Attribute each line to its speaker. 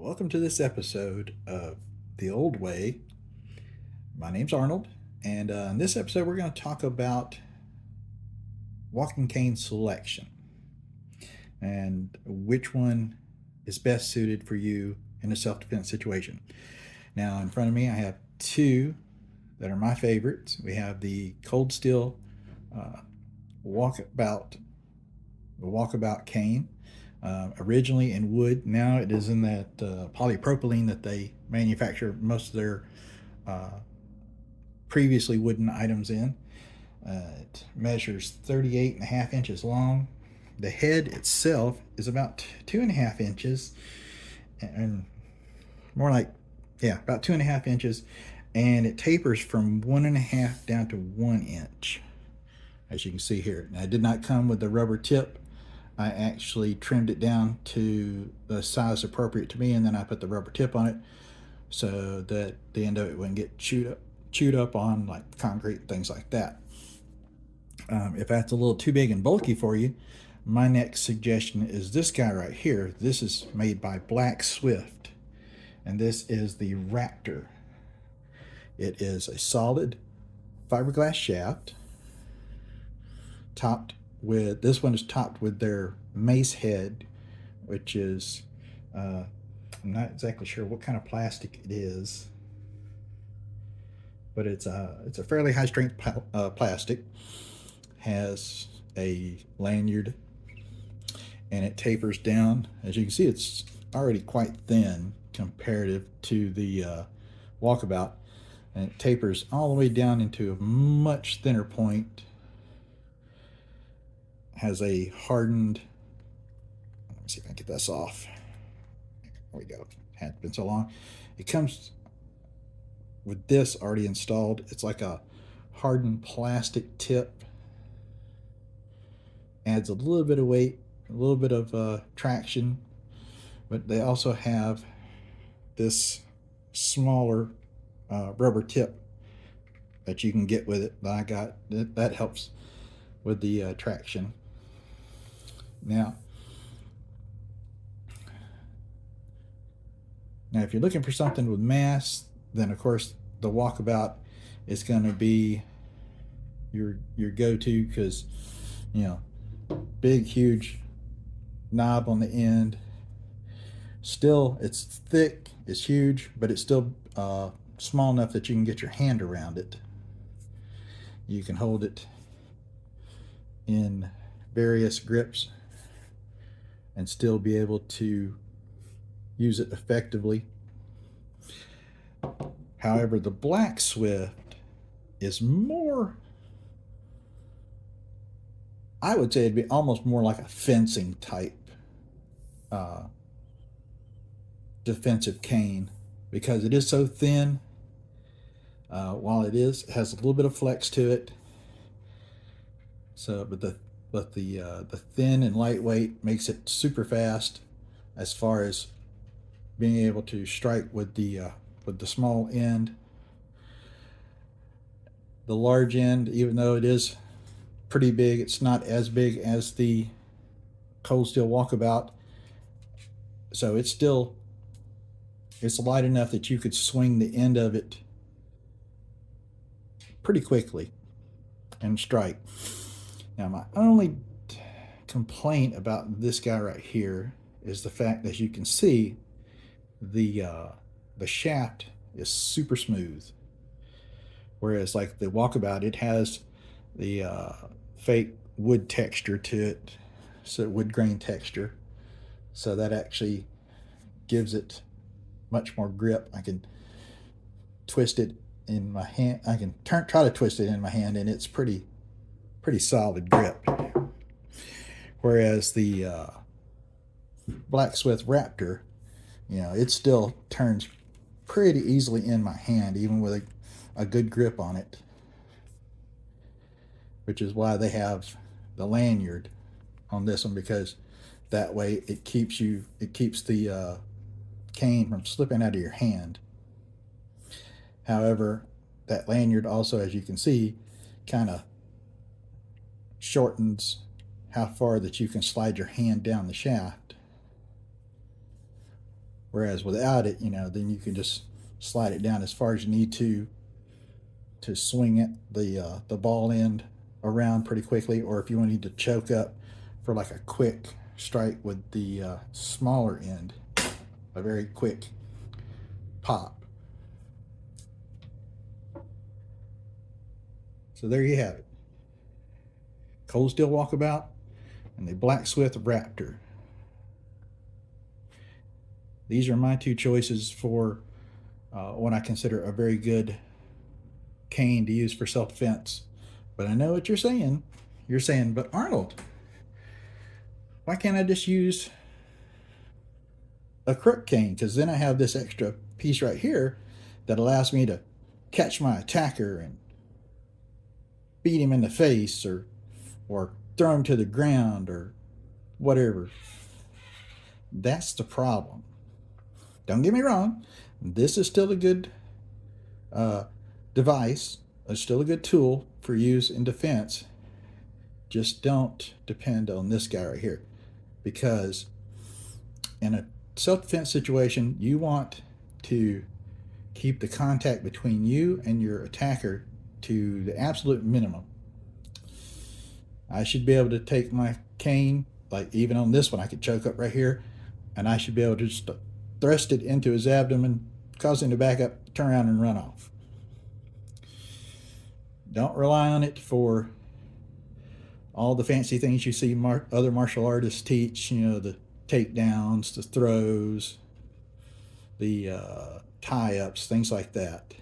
Speaker 1: Welcome to this episode of The Old Way. My name's Arnold, and in this episode, we're going to talk about walking cane selection and which one is best suited for you in a self defense situation. Now, in front of me, I have two that are my favorites. We have the Cold Steel uh, Walkabout, the Walkabout cane. Originally in wood, now it is in that polypropylene that they manufacture most of their uh, previously wooden items in. It measures 38.5 inches long. The head itself is about 2.5 inches, and more like, yeah, about 2.5 inches, and it tapers from 1.5 down to 1 inch, as you can see here. Now, it did not come with the rubber tip. I actually trimmed it down to the size appropriate to me, and then I put the rubber tip on it so that the end of it wouldn't get chewed up on like concrete, things like that. If that's a little too big and bulky for you, my next suggestion is this guy right here. This is made by Blackswift, and this is the Raptor. It is a solid fiberglass shaft, topped with, this one is topped with their mace head, which is I'm not exactly sure what kind of plastic it is, but it's a fairly high strength plastic. Has a lanyard, and it tapers down. As you can see, it's already quite thin comparative to the Walkabout, and it tapers all the way down into a much thinner point. Has a hardened, let me see if I can get this off. There we go. Hadn't been so long. It comes with this already installed. It's like a hardened plastic tip. Adds a little bit of weight, a little bit of traction, but they also have this smaller rubber tip that you can get with it that I got. That helps with the traction. Now, if you're looking for something with mass, then of course the Walkabout is going to be your go-to, because big, huge knob on the end. Still, it's thick, it's huge, but it's still small enough that you can get your hand around it. You can hold it in various grips and still be able to use it effectively. However, the Blackswift is more, I would say it'd be almost more like a fencing type defensive cane, because it is so thin. While it has a little bit of flex to it, but the thin and lightweight makes it super fast as far as being able to strike with the small end. The large end, even though it is pretty big, it's not as big as the Cold Steel Walkabout, so it's light enough that you could swing the end of it pretty quickly and strike. Now, my only complaint about this guy right here is the fact that you can see the shaft is super smooth, whereas like the Walkabout, it has the fake wood texture to it, so wood grain texture, so that actually gives it much more grip. I can twist it in my hand. I can try to twist it in my hand, and it's pretty solid grip. Whereas the Blackswift Raptor, it still turns pretty easily in my hand, even with a good grip on it, which is why they have the lanyard on this one, because that way it keeps the cane from slipping out of your hand. However, that lanyard also, as you can see, kind of shortens how far that you can slide your hand down the shaft, Whereas without it, then you can just slide it down as far as you need to swing it the ball end around pretty quickly, or if you need to choke up for like a quick strike with the smaller end, a very quick pop. So there you have it. Cold Steel Walkabout and the Blackswift Raptor. These are my two choices for what I consider a very good cane to use for self-defense. But I know what you're saying. You're saying, but Arnold, why can't I just use a crook cane? Because then I have this extra piece right here that allows me to catch my attacker and beat him in the face, or throw him to the ground, or whatever. That's the problem. Don't get me wrong. This is still a good device. It's still a good tool for use in defense. Just don't depend on this guy right here. Because in a self-defense situation, you want to keep the contact between you and your attacker to the absolute minimum. I should be able to take my cane, like even on this one, I could choke up right here, and I should be able to just thrust it into his abdomen, cause him to back up, turn around, and run off. Don't rely on it for all the fancy things you see other martial artists teach, the takedowns, the throws, the tie-ups, things like that.